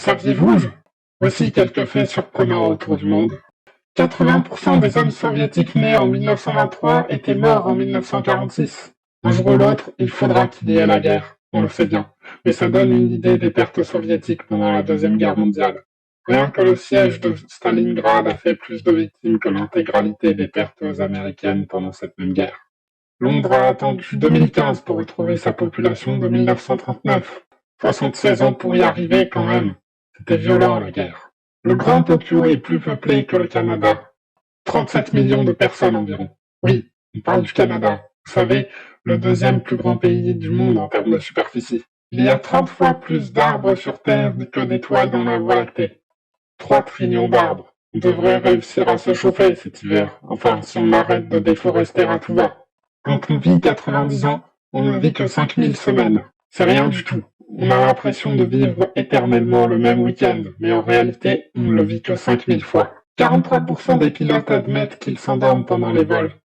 Saviez-vous? Voici quelques faits surprenants autour du monde. 80% des hommes soviétiques nés en 1923 étaient morts en 1946. Un jour ou l'autre, il faudra qu'il y ait la guerre, on le sait bien. Mais ça donne une idée des pertes soviétiques pendant la Deuxième Guerre mondiale. Rien que le siège de Stalingrad a fait plus de victimes que l'intégralité des pertes américaines pendant cette même guerre. Londres a attendu 2015 pour retrouver sa population de 1939. 76 ans pour y arriver quand même. C'était violent la guerre. Le Grand Tokyo est plus peuplé que le Canada. 37 millions de personnes environ. Oui, on parle du Canada. Vous savez, le deuxième plus grand pays du monde en termes de superficie. Il y a 30 fois plus d'arbres sur Terre que d'étoiles dans la Voie lactée. 3 trillions d'arbres. On devrait réussir à se chauffer cet hiver. Enfin, si on arrête de déforester à tout va. Quand on vit 90 ans, on ne vit que 5000 semaines. C'est rien du tout. On a l'impression de vivre éternellement le même week-end, mais en réalité, on ne le vit que 5000 fois. 43% des pilotes admettent qu'ils s'endorment pendant les vols.